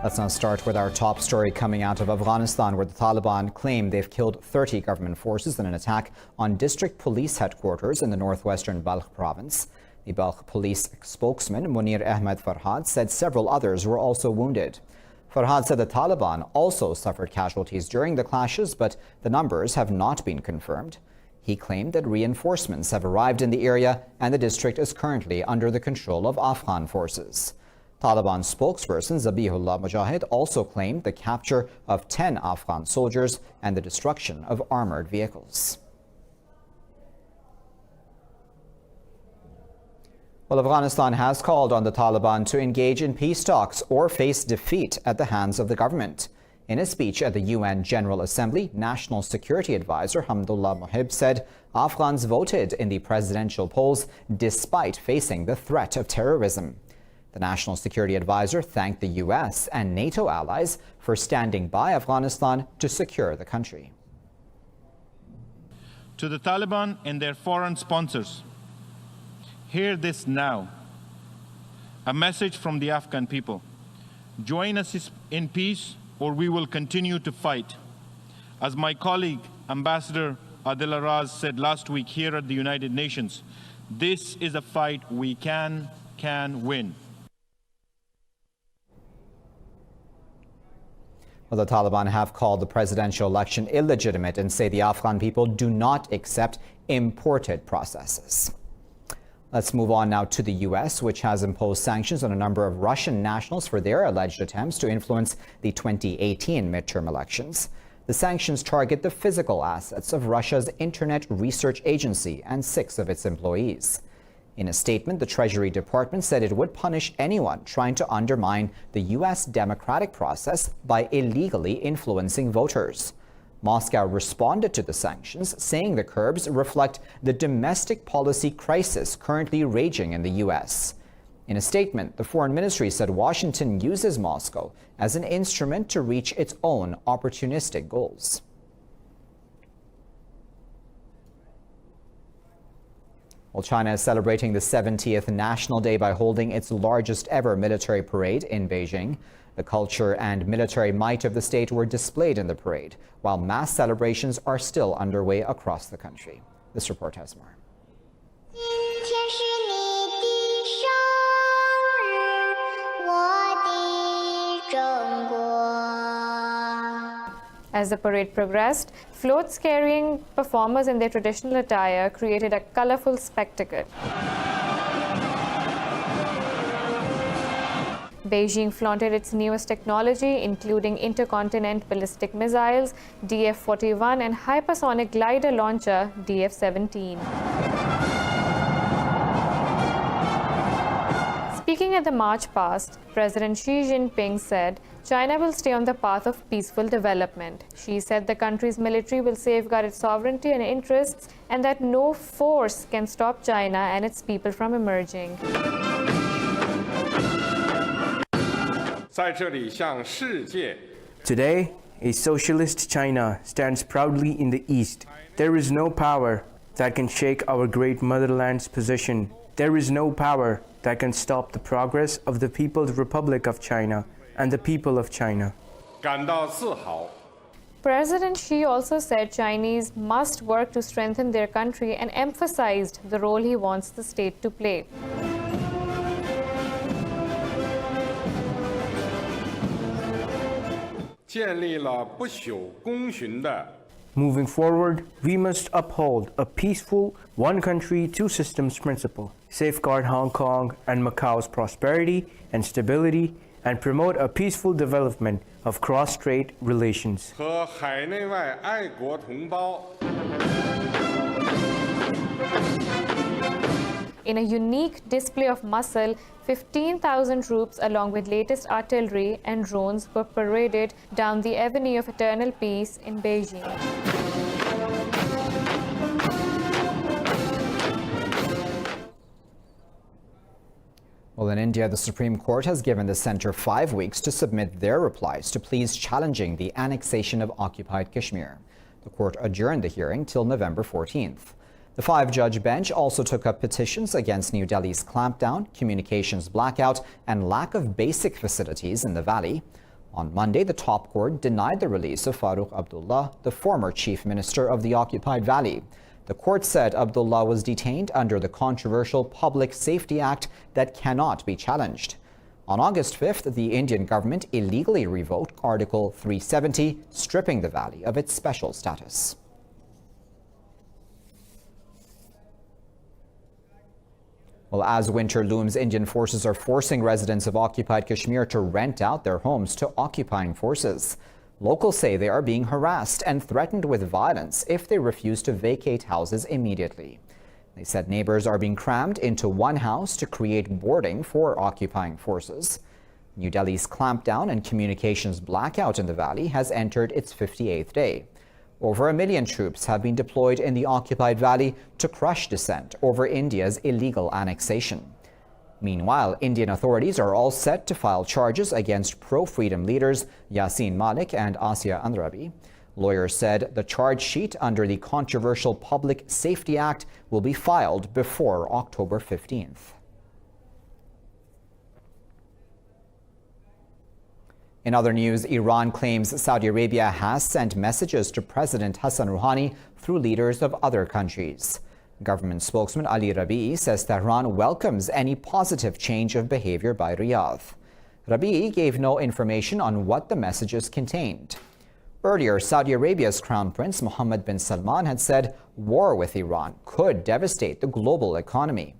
Let's now start with our top story coming out of Afghanistan, where the Taliban claim they've killed 30 government forces in an attack on district police headquarters in the northwestern Balkh province. The Balkh police spokesman, Munir Ahmed Farhad, said several others were also wounded. Farhad said the Taliban also suffered casualties during the clashes, but the numbers have not been confirmed. He claimed that reinforcements have arrived in the area and the district is currently under the control of Afghan forces. Taliban spokesperson Zabihullah Mujahid also claimed the capture of 10 Afghan soldiers and the destruction of armored vehicles. Well, Afghanistan has called on the Taliban to engage in peace talks or face defeat at the hands of the government. In a speech at the UN General Assembly, National Security Advisor Hamdullah Mohib said Afghans voted in the presidential polls despite facing the threat of terrorism. The National Security Advisor thanked the U.S. and NATO allies for standing by Afghanistan to secure the country. To the Taliban and their foreign sponsors, hear this now. A message from the Afghan people. Join us in peace or we will continue to fight. As my colleague, Ambassador Adil Araz, said last week here at the United Nations, this is a fight we can win. Well, the Taliban have called the presidential election illegitimate and say the Afghan people do not accept imported processes. Let's move on now to the U.S., which has imposed sanctions on a number of Russian nationals for their alleged attempts to influence the 2018 midterm elections. The sanctions target the physical assets of Russia's Internet Research Agency and 6 of its employees. In a statement, the Treasury Department said it would punish anyone trying to undermine the U.S. democratic process by illegally influencing voters. Moscow responded to the sanctions, saying the curbs reflect the domestic policy crisis currently raging in the U.S. In a statement, the Foreign Ministry said Washington uses Moscow as an instrument to reach its own opportunistic goals. Well, China is celebrating the 70th National Day by holding its largest ever military parade in Beijing. The culture and military might of the state were displayed in the parade, while mass celebrations are still underway across the country. This report has more. As the parade progressed, floats carrying performers in their traditional attire created a colorful spectacle. Beijing flaunted its newest technology, including intercontinental ballistic missiles, DF-41, and hypersonic glider launcher, DF-17. Speaking at the march past, President Xi Jinping said China will stay on the path of peaceful development. Xi said the country's military will safeguard its sovereignty and interests and that no force can stop China and its people from emerging. Today, a socialist China stands proudly in the East. There is no power that can shake our great motherland's position. There is no power that can stop the progress of the People's Republic of China and the people of China. President Xi also said Chinese must work to strengthen their country and emphasized the role he wants the state to play. Moving forward, we must uphold a peaceful one country, two systems principle, safeguard Hong Kong and Macau's prosperity and stability, and promote a peaceful development of cross-strait relations. In a unique display of muscle, 15,000 troops along with latest artillery and drones were paraded down the Avenue of Eternal Peace in Beijing. Well, in India, the Supreme Court has given the centre 5 weeks to submit their replies to pleas challenging the annexation of occupied Kashmir. The court adjourned the hearing till November 14th. The 5-judge bench also took up petitions against New Delhi's clampdown, communications blackout, and lack of basic facilities in the valley. On Monday, the top court denied the release of Farooq Abdullah, the former chief minister of the occupied valley. The court said Abdullah was detained under the controversial Public Safety Act that cannot be challenged. On August 5th, the Indian government illegally revoked Article 370, stripping the valley of its special status. Well, as winter looms, Indian forces are forcing residents of occupied Kashmir to rent out their homes to occupying forces. Locals say they are being harassed and threatened with violence if they refuse to vacate houses immediately. They said neighbors are being crammed into one house to create boarding for occupying forces. New Delhi's clampdown and communications blackout in the valley has entered its 58th day. Over 1 million troops have been deployed in the occupied valley to crush dissent over India's illegal annexation. Meanwhile, Indian authorities are all set to file charges against pro-freedom leaders Yasin Malik and Asya Andrabi. Lawyers said the charge sheet under the controversial Public Safety Act will be filed before October 15th. In other news, Iran claims Saudi Arabia has sent messages to President Hassan Rouhani through leaders of other countries. Government spokesman Ali Rabi'i says Tehran welcomes any positive change of behavior by Riyadh. Rabi'i gave no information on what the messages contained. Earlier, Saudi Arabia's Crown Prince Mohammed bin Salman had said war with Iran could devastate the global economy.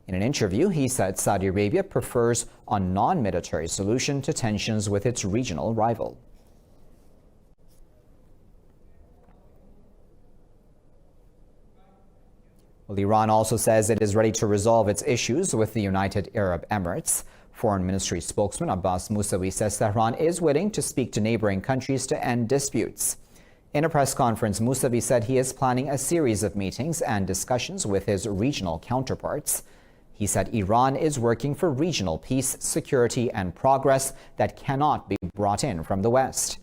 In an interview, he said Saudi Arabia prefers a non-military solution to tensions with its regional rival. Well, Iran also says it is ready to resolve its issues with the United Arab Emirates. Foreign Ministry spokesman Abbas Musawi says Tehran is willing to speak to neighboring countries to end disputes. In a press conference, Musawi said he is planning a series of meetings and discussions with his regional counterparts. He said Iran is working for regional peace, security, and progress that cannot be brought in from the West.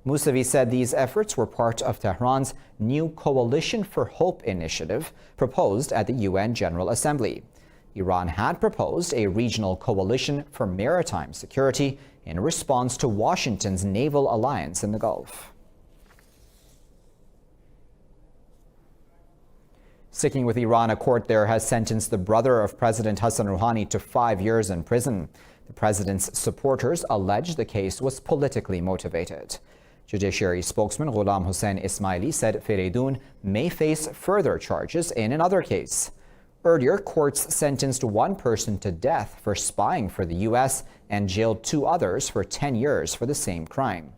Musawi said these efforts were part of Tehran's new Coalition for Hope initiative proposed at the UN General Assembly. Iran had proposed a regional coalition for maritime security in response to Washington's naval alliance in the Gulf. Sticking with Iran, a court there has sentenced the brother of President Hassan Rouhani to 5 years in prison. The president's supporters allege the case was politically motivated. Judiciary spokesman Ghulam Hussein Ismaili said Fereydun may face further charges in another case. Earlier, courts sentenced one person to death for spying for the U.S. and jailed 2 others for 10 years for the same crime.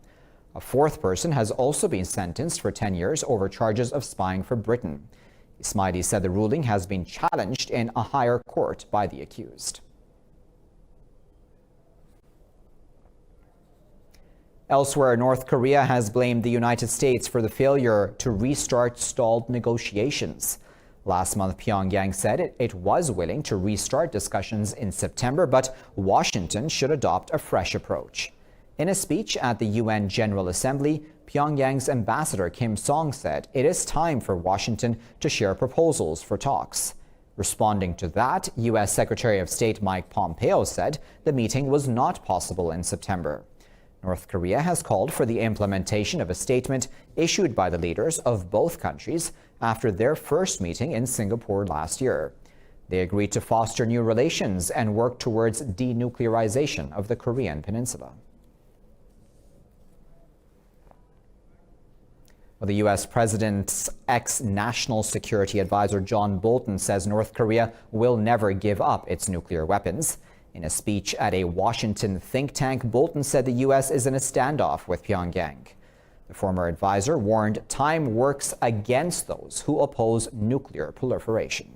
A 4th person has also been sentenced for 10 years over charges of spying for Britain. Ismaili said the ruling has been challenged in a higher court by the accused. Elsewhere, North Korea has blamed the United States for the failure to restart stalled negotiations. Last month, Pyongyang said it was willing to restart discussions in September, but Washington should adopt a fresh approach. In a speech at the UN General Assembly, Pyongyang's ambassador Kim Song said it is time for Washington to share proposals for talks. Responding to that, U.S. Secretary of State Mike Pompeo said the meeting was not possible in September. North Korea has called for the implementation of a statement issued by the leaders of both countries after their first meeting in Singapore last year. They agreed to foster new relations and work towards denuclearization of the Korean Peninsula. Well, the U.S. President's ex-national security advisor John Bolton says North Korea will never give up its nuclear weapons. In a speech at a Washington think tank, Bolton said the U.S. is in a standoff with Pyongyang. The former advisor warned time works against those who oppose nuclear proliferation.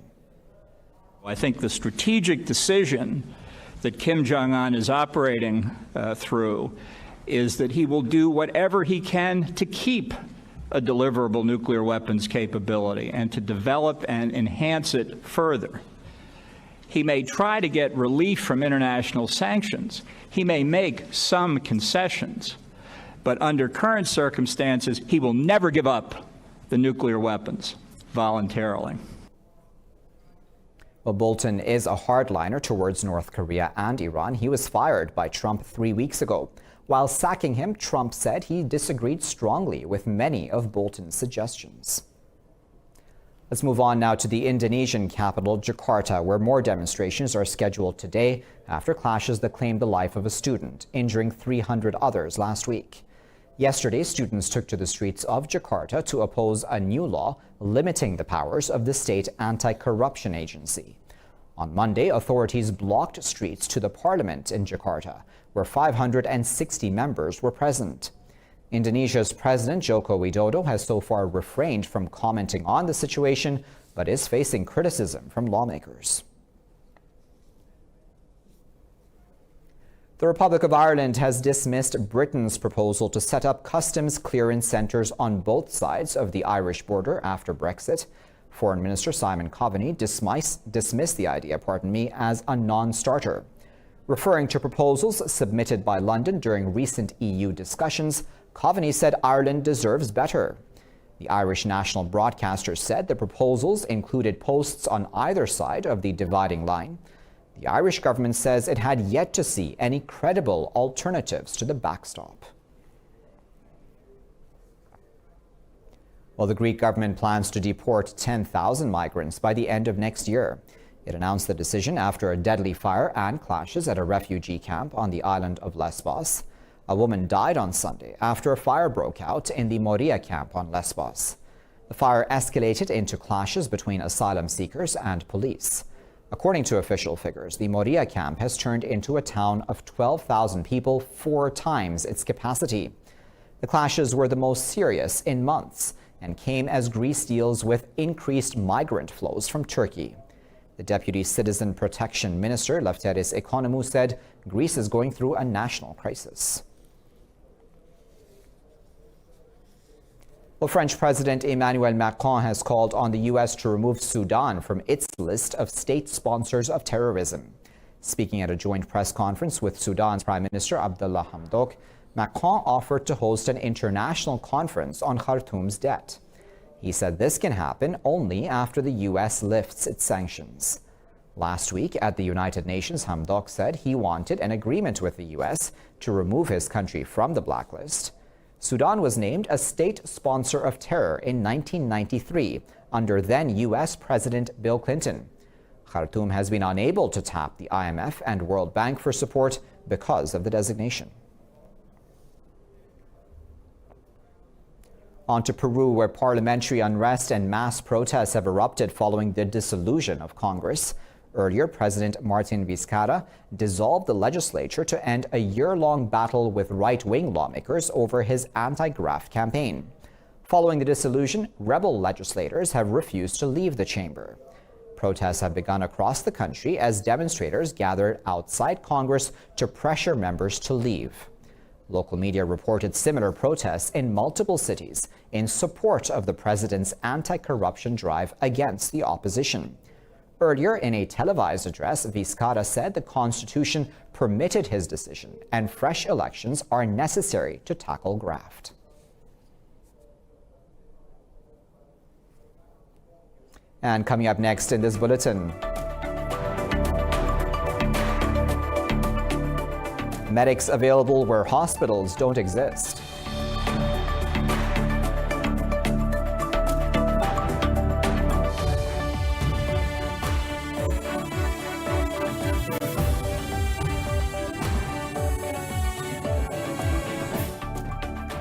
I think the strategic decision that Kim Jong-un is operating through is that he will do whatever he can to keep a deliverable nuclear weapons capability and to develop and enhance it further. He may try to get relief from international sanctions. He may make some concessions. But under current circumstances, he will never give up the nuclear weapons voluntarily. Well, Bolton is a hardliner towards North Korea and Iran. He was fired by Trump 3 weeks ago. While sacking him, Trump said he disagreed strongly with many of Bolton's suggestions. Let's move on now to the Indonesian capital, Jakarta, where more demonstrations are scheduled today after clashes that claimed the life of a student, injuring 300 others last week. Yesterday, students took to the streets of Jakarta to oppose a new law limiting the powers of the state anti-corruption agency. On Monday, authorities blocked streets to the parliament in Jakarta, where 560 members were present. Indonesia's President Joko Widodo has so far refrained from commenting on the situation, but is facing criticism from lawmakers. The Republic of Ireland has dismissed Britain's proposal to set up customs clearance centres on both sides of the Irish border after Brexit. Foreign Minister Simon Coveney dismissed the idea, as a non-starter. Referring to proposals submitted by London during recent EU discussions, Coveney said Ireland deserves better. The Irish national broadcaster said the proposals included posts on either side of the dividing line. The Irish government says it had yet to see any credible alternatives to the backstop. Well, the Greek government plans to deport 10,000 migrants by the end of next year. It announced the decision after a deadly fire and clashes at a refugee camp on the island of Lesbos. A woman died on Sunday after a fire broke out in the Moria camp on Lesbos. The fire escalated into clashes between asylum seekers and police. According to official figures, the Moria camp has turned into a town of 12,000 people, 4 times its capacity. The clashes were the most serious in months and came as Greece deals with increased migrant flows from Turkey. The Deputy Citizen Protection Minister, Lefteris Economou, said Greece is going through a national crisis. Well, French President Emmanuel Macron has called on the U.S. to remove Sudan from its list of state sponsors of terrorism. Speaking at a joint press conference with Sudan's Prime Minister Abdullah Hamdok, Macron offered to host an international conference on Khartoum's debt. He said this can happen only after the U.S. lifts its sanctions. Last week at the United Nations, Hamdok said he wanted an agreement with the U.S. to remove his country from the blacklist. Sudan was named a state sponsor of terror in 1993 under then U.S. President Bill Clinton. Khartoum has been unable to tap the IMF and World Bank for support because of the designation. On to Peru, where parliamentary unrest and mass protests have erupted following the dissolution of Congress. Earlier, President Martin Vizcarra dissolved the legislature to end a year-long battle with right-wing lawmakers over his anti-graft campaign. Following the dissolution, rebel legislators have refused to leave the chamber. Protests have begun across the country as demonstrators gathered outside Congress to pressure members to leave. Local media reported similar protests in multiple cities in support of the president's anti-corruption drive against the opposition. Earlier, in a televised address, Vizcarra said the Constitution permitted his decision and fresh elections are necessary to tackle graft. And coming up next in this bulletin, medics available where hospitals don't exist.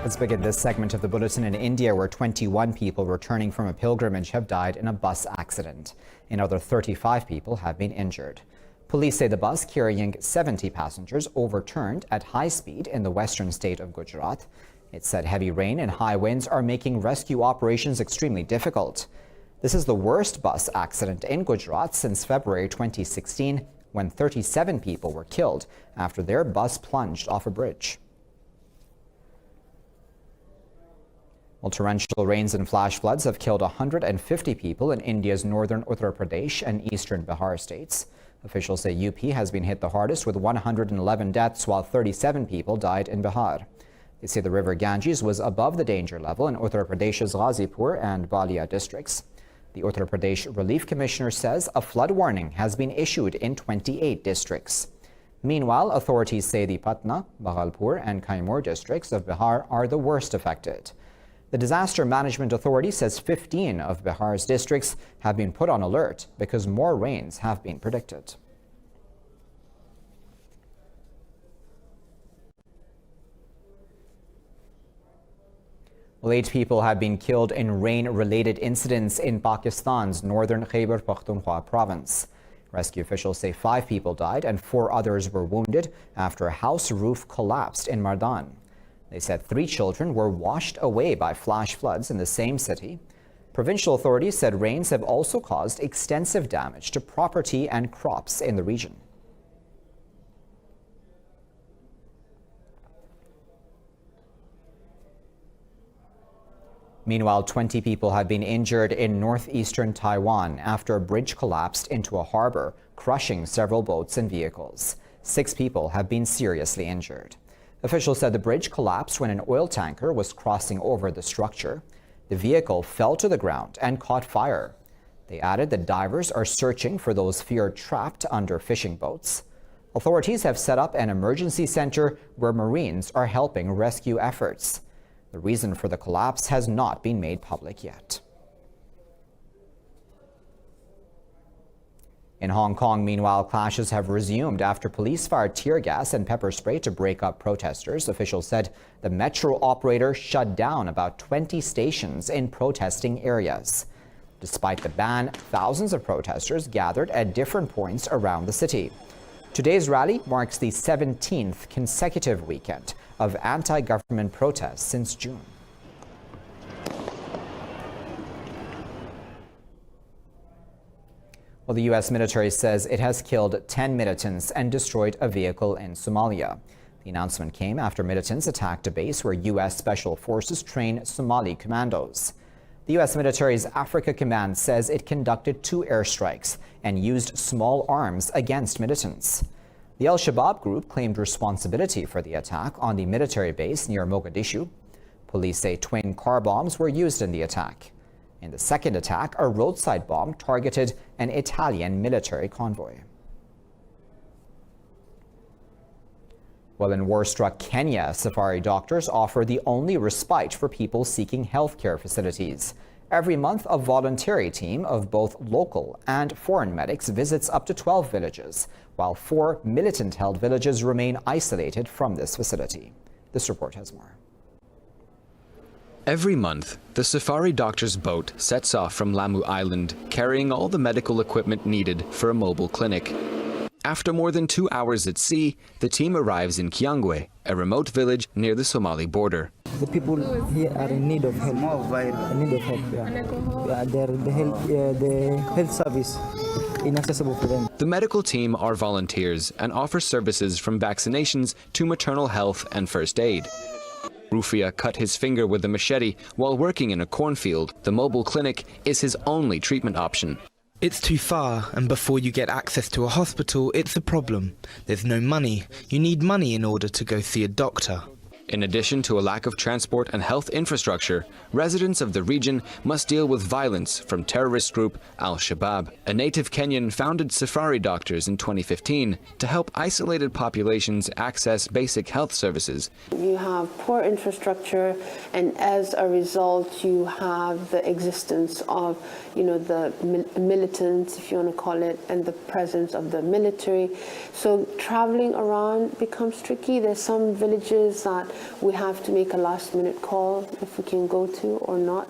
Let's begin this segment of the bulletin in India, where 21 people returning from a pilgrimage have died in a bus accident. Another 35 people have been injured. Police say the bus carrying 70 passengers overturned at high speed in the western state of Gujarat. It said heavy rain and high winds are making rescue operations extremely difficult. This is the worst bus accident in Gujarat since February 2016, when 37 people were killed after their bus plunged off a bridge. Well, torrential rains and flash floods have killed 150 people in India's northern Uttar Pradesh and eastern Bihar states. Officials say UP has been hit the hardest with 111 deaths, while 37 people died in Bihar. They say the river Ganges was above the danger level in Uttar Pradesh's Ghazipur and Balia districts. The Uttar Pradesh Relief Commissioner says a flood warning has been issued in 28 districts. Meanwhile, authorities say the Patna, Bhagalpur and Kaimur districts of Bihar are the worst affected. The Disaster Management Authority says 15 of Bihar's districts have been put on alert because more rains have been predicted. Well, 8 people have been killed in rain-related incidents in Pakistan's northern Khyber Pakhtunkhwa province. Rescue officials say 5 people died and 4 others were wounded after a house roof collapsed in Mardan. They said 3 children were washed away by flash floods in the same city. Provincial authorities said rains have also caused extensive damage to property and crops in the region. Meanwhile, 20 people have been injured in northeastern Taiwan after a bridge collapsed into a harbor, crushing several boats and vehicles. 6 people have been seriously injured. Officials said the bridge collapsed when an oil tanker was crossing over the structure. The vehicle fell to the ground and caught fire. They added that divers are searching for those feared trapped under fishing boats. Authorities have set up an emergency center where Marines are helping rescue efforts. The reason for the collapse has not been made public yet. In Hong Kong, meanwhile, clashes have resumed after police fired tear gas and pepper spray to break up protesters. Officials said the metro operator shut down about 20 stations in protesting areas. Despite the ban, thousands of protesters gathered at different points around the city. Today's rally marks the 17th consecutive weekend of anti-government protests since June. Well, the U.S. military says it has killed 10 militants and destroyed a vehicle in Somalia. The announcement came after militants attacked a base where U.S. Special Forces train Somali commandos. The U.S. military's Africa Command says it conducted 2 airstrikes and used small arms against militants. The Al-Shabaab group claimed responsibility for the attack on the military base near Mogadishu. Police say twin car bombs were used in the attack. In the second attack, a roadside bomb targeted an Italian military convoy. Well, in war-struck Kenya, safari doctors offer the only respite for people seeking health care facilities. Every month, a voluntary team of both local and foreign medics visits up to 12 villages, while 4 militant-held villages remain isolated from this facility. This report has more. Every month, the safari doctor's boat sets off from Lamu Island, carrying all the medical equipment needed for a mobile clinic. After more than 2 hours at sea, the team arrives in Kiangwe, a remote village near the Somali border. The people here are in need of help. The health service inaccessible for them. The medical team are volunteers and offer services from vaccinations to maternal health and first aid. Rufia cut his finger with a machete while working in a cornfield. The mobile clinic is his only treatment option. It's too far, and before you get access to a hospital, it's a problem. There's no money. You need money in order to go see a doctor. In addition to a lack of transport and health infrastructure, residents of the region must deal with violence from terrorist group Al-Shabaab. A native Kenyan founded Safari Doctors in 2015 to help isolated populations access basic health services. You have poor infrastructure, and as a result, you have the existence of, the militants, if you want to call it, and the presence of the military. So traveling around becomes tricky. There's some villages that we have to make a last-minute call if we can go to or not.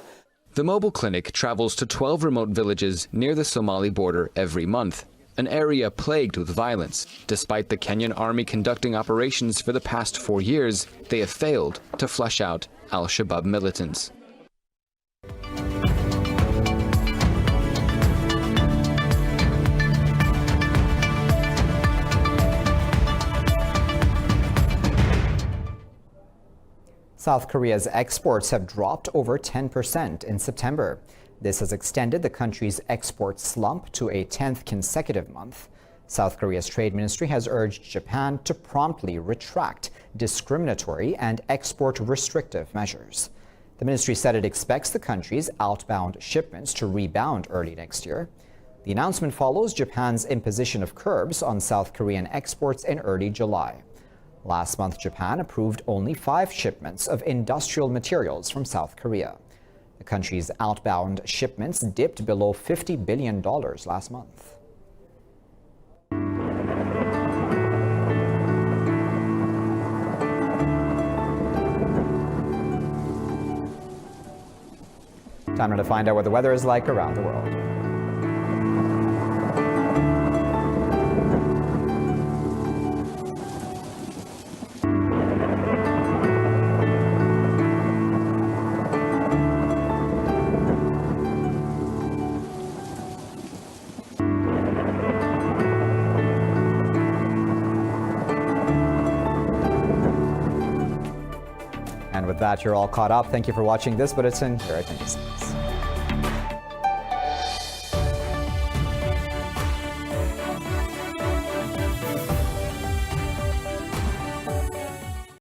The mobile clinic travels to 12 remote villages near the Somali border every month, an area plagued with violence. Despite the Kenyan army conducting operations for the past 4 years, they have failed to flush out Al-Shabaab militants. South Korea's exports have dropped over 10% in September. This has extended the country's export slump to a 10th consecutive month. South Korea's trade ministry has urged Japan to promptly retract discriminatory and export restrictive measures. The ministry said it expects the country's outbound shipments to rebound early next year. The announcement follows Japan's imposition of curbs on South Korean exports in early July. Last month, Japan approved only 5 shipments of industrial materials from South Korea. The country's outbound shipments dipped below $50 billion last month. Time now to find out what the weather is like around the world. And with that, you're all caught up. Thank you for watching this bulletin here at Indus.